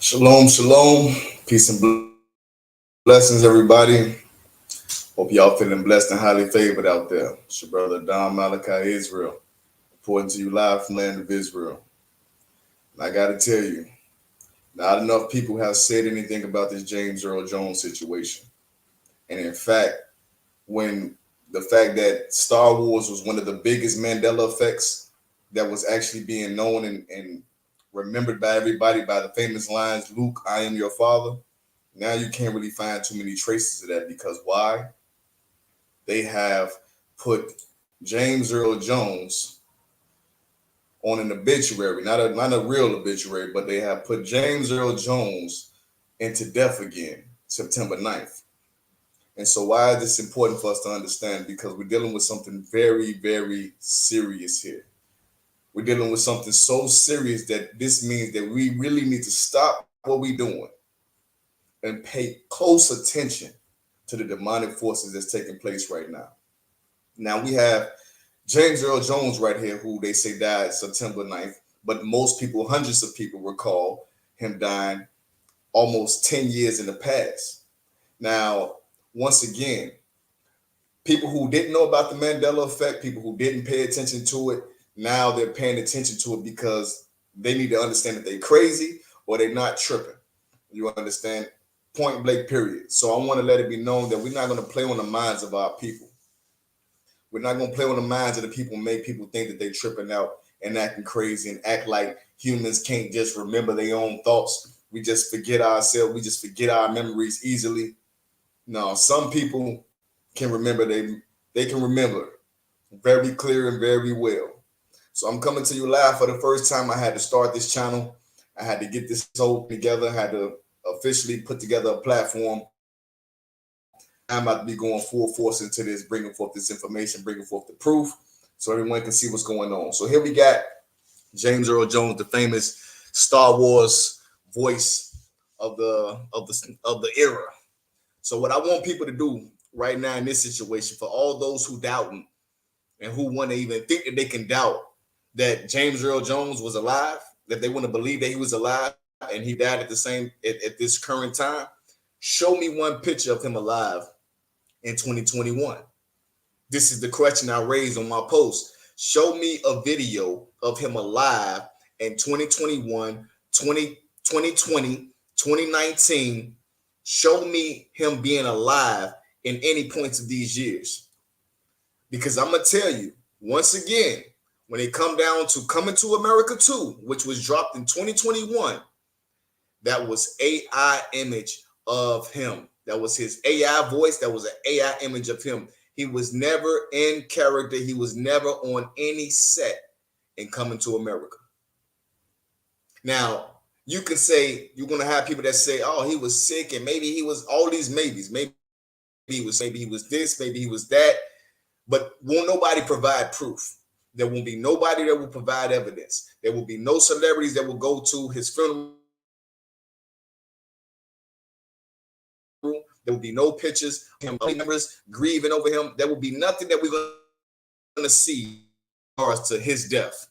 Shalom, shalom, peace and blessings, everybody. Hope y'all feeling blessed and highly favored out there. It's your brother Don Malachi Israel, reporting to you live from the land of Israel. And I got to tell you, not enough people have said anything about this James Earl Jones situation. And in fact, when the fact that Star Wars was one of the biggest Mandela effects that was actually being known and remembered by everybody by the famous lines, Luke, I am your father. Now you can't really find too many traces of that because why? They have put James Earl Jones on an obituary, not a real obituary, but they have put James Earl Jones into death again, September 9th. And so why is this important for us to understand? Because we're dealing with something very, very serious here. We're dealing with something so serious that this means that we really need to stop what we're doing and pay close attention to the demonic forces that's taking place right now. Now we have James Earl Jones right here, who they say died September 9th, but most people, hundreds of people recall him dying almost 10 years in the past. Now, once again, people who didn't know about the Mandela effect, people who didn't pay attention to it, now they're paying attention to it because they need to understand that they're crazy or they're not tripping. You understand? Point blank, period. So I want to let it be known that we're not going to play on the minds of our people. We're not going to play on the minds of the people, make people think that they're tripping out and acting crazy and act like humans can't just remember their own thoughts. We just forget ourselves. We just forget our memories easily. No, some people can remember. They can remember very clear and very well. So I'm coming to you live for the first time. I had to start this channel. I had to get this whole together. I had to officially put together a platform. I'm about to be going full force into this, bringing forth this information, bringing forth the proof, so everyone can see what's going on. So here we got James Earl Jones, the famous Star Wars voice of the era. So what I want people to do right now in this situation, for all those who doubting and who want to even think that they can doubt that James Earl Jones was alive, that they want to believe that he was alive and he died at this current time, show me one picture of him alive in 2021. This is the question I raised on my post. Show me a video of him alive in 2021, 2020, 2019. Show me him being alive in any points of these years. Because I'm going to tell you, once again, when it come down to Coming to America 2, which was dropped in 2021, that was AI image of him. That was his AI voice. That was an AI image of him. He was never in character. He was never on any set in Coming to America. Now, you can say, you're going to have people that say, oh, he was sick and maybe he was all these maybes. Maybe he was this, maybe he was that. But won't nobody provide proof? There won't be nobody that will provide evidence. There will be no celebrities that will go to his funeral. There will be no pictures of him, members grieving over him. There will be nothing that we're going to see as to his death.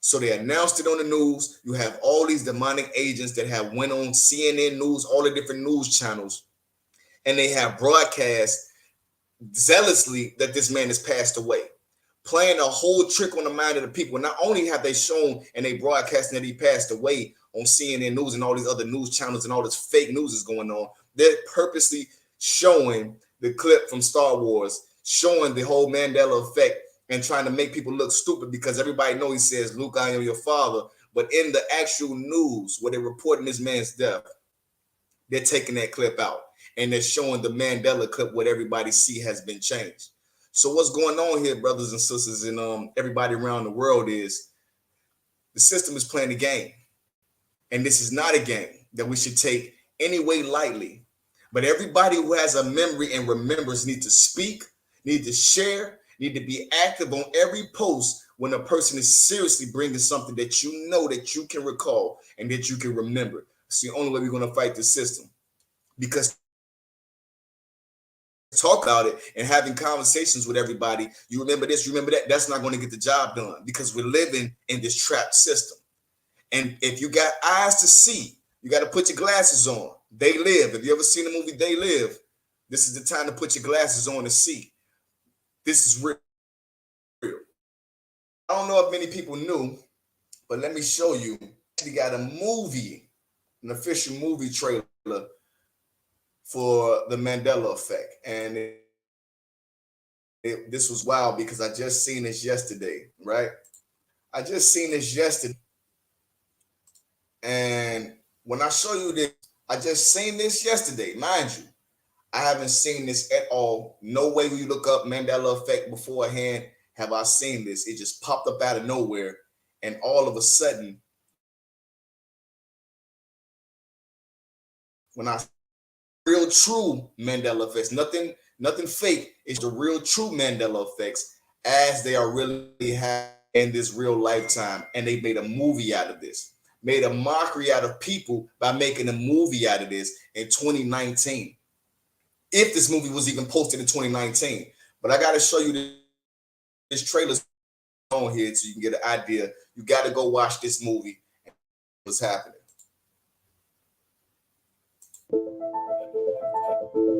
So they announced it on the news. You have all these demonic agents that have went on CNN News, all the different news channels, and they have broadcast zealously that this man has passed away, playing a whole trick on the mind of the people. Not only have they shown and they broadcasting that he passed away on CNN News and all these other news channels and all this fake news is going on, they're purposely showing the clip from Star Wars, showing the whole Mandela effect and trying to make people look stupid because everybody knows he says, Luke, I am your father. But in the actual news where they're reporting this man's death, they're taking that clip out and they're showing the Mandela clip what everybody see has been changed. So what's going on here, brothers and sisters, and everybody around the world is the system is playing a game. And this is not a game that we should take any way lightly. But everybody who has a memory and remembers need to speak, need to share, need to be active on every post when a person is seriously bringing something that you know that you can recall and that you can remember. It's the only way we're going to fight the system. Because talk about it and having conversations with everybody, you remember this, you remember that, that's not going to get the job done because we're living in this trapped system. And if you got eyes to see, You got to put your glasses on. They Live. Have you ever seen the movie They Live? This is the time to put your glasses on to see. This is real. I don't know if many people knew, but let me show you. We got a movie, an official movie trailer for the Mandela effect. And this was wild because I just seen this yesterday, right? I just seen this yesterday. And when I show you this, I just seen this yesterday, mind you. I haven't seen this at all. No way when you look up Mandela effect beforehand have I seen this. It just popped up out of nowhere. And all of a sudden, when I real true Mandela effects, nothing fake, it's the real true Mandela effects as they are really happening in this real lifetime. And they made a movie out of this, made a mockery out of people by making a movie out of this in 2019. If this movie was even posted in 2019. But I got to show you this trailer on here so you can get an idea. You got to go watch this movie and what's happening.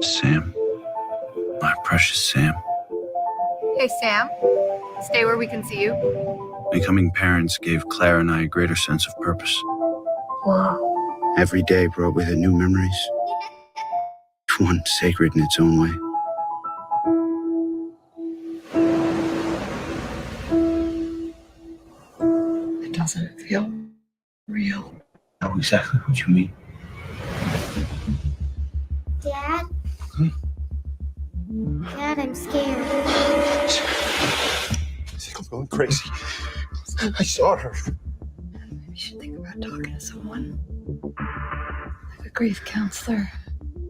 Sam, my precious Sam. Hey, Sam. Stay where we can see you. Becoming parents gave Claire and I a greater sense of purpose. Wow. Every day brought with it new memories, one sacred in its own way. It doesn't feel real. I know exactly what you mean. Dad? Dad, I'm scared. I think I'm going crazy. I saw her. Maybe you should think about talking to someone. Like a grief counselor.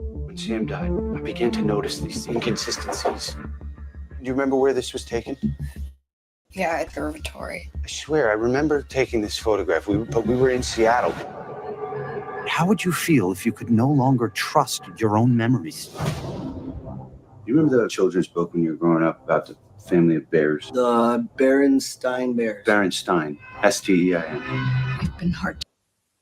When Sam died, I began to notice these inconsistencies. Do you remember where this was taken? Yeah, at the dormitory. I swear, I remember taking this photograph, but we were in Seattle. How would you feel if you could no longer trust your own memories? You remember the children's book when you were growing up about the family of bears? The Berenstain Bears. Berenstain, S-T-E-I-N. It's been hard.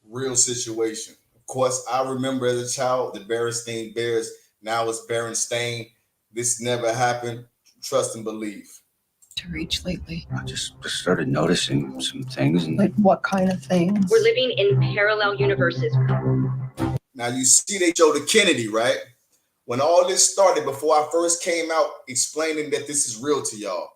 Real situation. Of course, I remember as a child the Berenstain Bears. Now it's Berenstain. This never happened. Trust and believe. To reach lately. I just started noticing some things. And Like what kind of things? We're living in parallel universes. Now you see they show the Kennedy, right? When all this started, before I first came out explaining that this is real to y'all,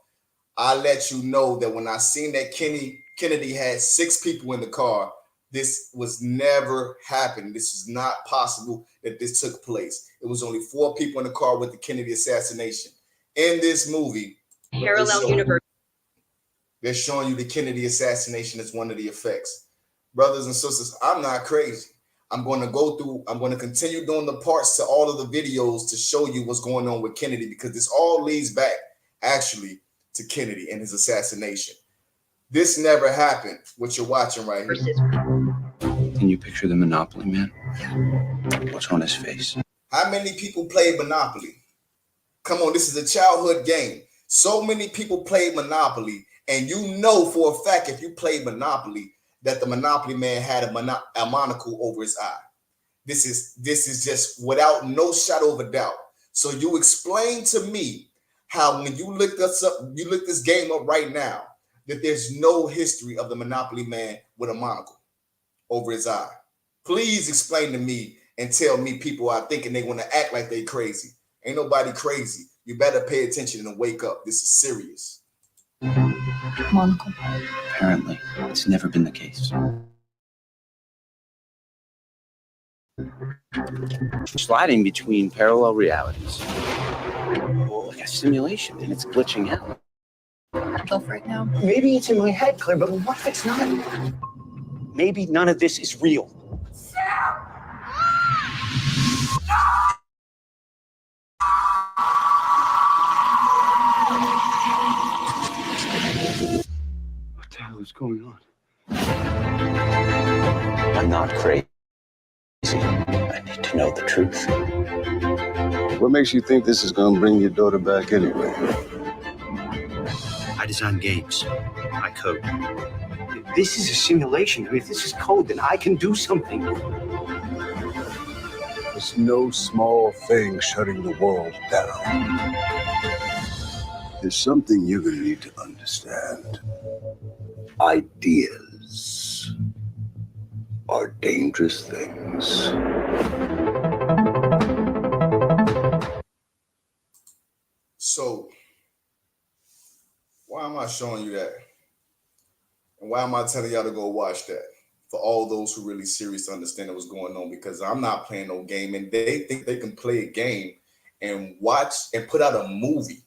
I let you know that when I seen that Kennedy had 6 people in the car, this was never happened. This is not possible that this took place. It was only 4 people in the car with the Kennedy assassination. In this movie, Parallel universe. they're showing you the Kennedy assassination as one of the effects. Brothers and sisters, I'm not crazy. I'm going to continue doing the parts to all of the videos to show you what's going on with Kennedy, because this all leads back actually to Kennedy and his assassination. This never happened, what you're watching right here. can you picture the Monopoly man? What's on his face? How many people played Monopoly? Come on, this is a childhood game. So many people played Monopoly, and you know for a fact if you played Monopoly that the Monopoly man had a monocle over his eye. This is just without no shadow of a doubt. So you explain to me how when you look this game up right now, that there's no history of the Monopoly man with a monocle over his eye. Please explain to me and tell me people are thinking they want to act like they crazy. Ain't nobody crazy. You better pay attention and wake up. This is serious. Monocle. Apparently, it's never been the case. Sliding between parallel realities. Well, like a simulation, and it's glitching out. Self right now. Maybe it's in my head, Claire, but what if it's not? Maybe none of this is real. What the hell is going on? I'm not crazy. I need to know the truth. What makes you think this is going to bring your daughter back anyway? I design games. I code. This is a simulation. I mean, if this is code, then I can do something. It's no small thing shutting the world down. There's something you're gonna need to understand. Ideas are dangerous things. So, why am I showing you that? And why am I telling y'all to go watch that? For all those who really serious to understand what's going on, because I'm not playing no game, and they think they can play a game and watch and put out a movie,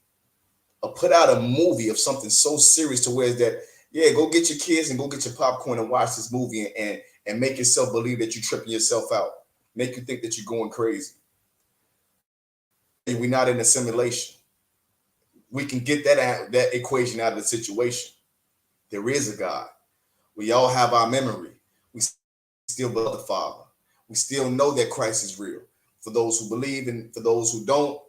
or put out a movie of something so serious to where it's that, yeah, go get your kids and go get your popcorn and watch this movie and make yourself believe that you're tripping yourself out, make you think that you're going crazy. We're not in a simulation. We can get that equation out of the situation. There is a God. We all have our memory. We still believe the Father. We still know that Christ is real. For those who believe and for those who don't,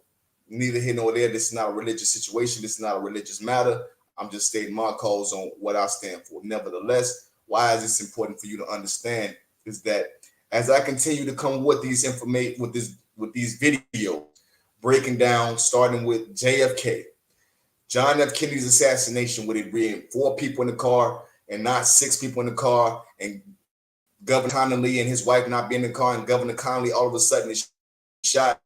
neither here nor there. This is not a religious situation. This is not a religious matter. I'm just stating my cause on what I stand for. Nevertheless, why is this important for you to understand? Is that as I continue to come with these information, with these videos, breaking down, starting with JFK, John F. Kennedy's assassination, with it being 4 people in the car and not 6 people in the car, and Governor Connolly and his wife not being in the car, and Governor Connolly all of a sudden is shot.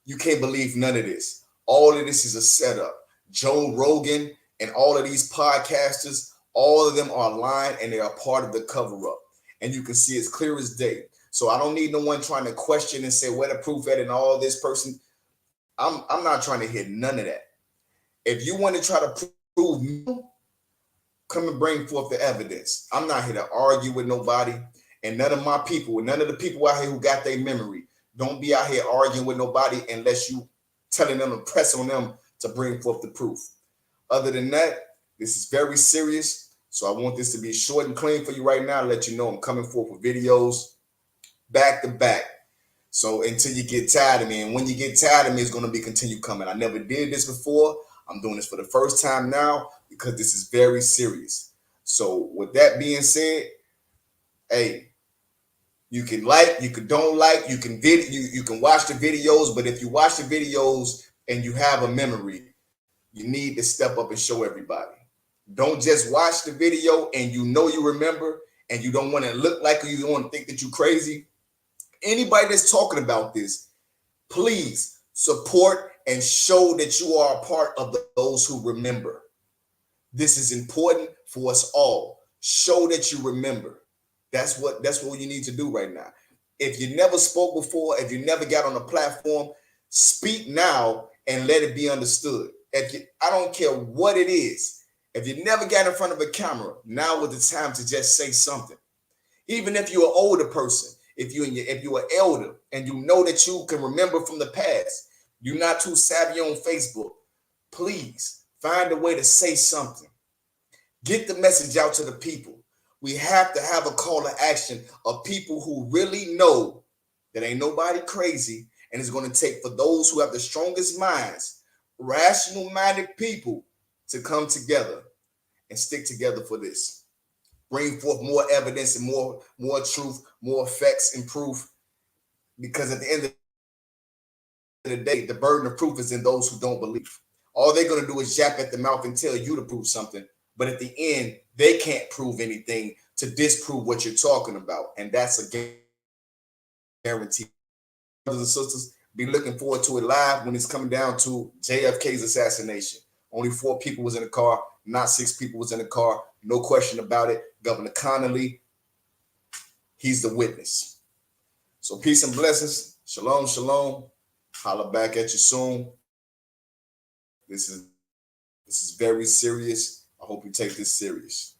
You can't believe none of this. All of this is a setup. Joe Rogan and all of these podcasters, all of them are lying, and they are part of the cover-up. And you can see it's clear as day. So I don't need no one trying to question and say where the proof at and all this person. I'm not trying to hear none of that. If you want to try to prove me, come and bring forth the evidence. I'm not here to argue with nobody, and none of my people, none of the people out here who got their memory, don't be out here arguing with nobody unless you telling them to press on them to bring forth the proof. Other than that, this is very serious. So I want this to be short and clean for you right now. Let you know I'm coming forth with videos back to back. So until you get tired of me, and when you get tired of me, it's going to be continue coming. I never did this before. I'm doing this for the first time now because this is very serious. So with that being said, hey, you can like, you can don't like, you can you can watch the videos, but if you watch the videos and you have a memory, you need to step up and show everybody. Don't just watch the video and you know you remember and you don't want to look like you don't want to think that you're crazy. Anybody that's talking about this, please support and show that you are a part of those who remember. This is important for us all. Show that you remember. That's what you need to do right now. If you never spoke before, if you never got on a platform, speak now and let it be understood. I don't care what it is. If you never got in front of a camera, now is the time to just say something. Even if you're an older person, if you're an elder and you know that you can remember from the past, you're not too savvy on Facebook, please find a way to say something. Get the message out to the people. We have to have a call to action of people who really know that ain't nobody crazy, and it's going to take for those who have the strongest minds, rational-minded people, to come together and stick together for this. Bring forth more evidence and more truth, more facts and proof, because at the end of the day, the burden of proof is in those who don't believe. All they're going to do is yap at the mouth and tell you to prove something, but at the end, they can't prove anything to disprove what you're talking about, and that's a guarantee. Brothers and sisters, be looking forward to it live when it's coming down to JFK's assassination. Only 4 people was in the car, not 6 people was in the car. No question about it. Governor Connolly, he's the witness. So peace and blessings. Shalom, shalom. Holla back at you soon. This is very serious. I hope you take this serious.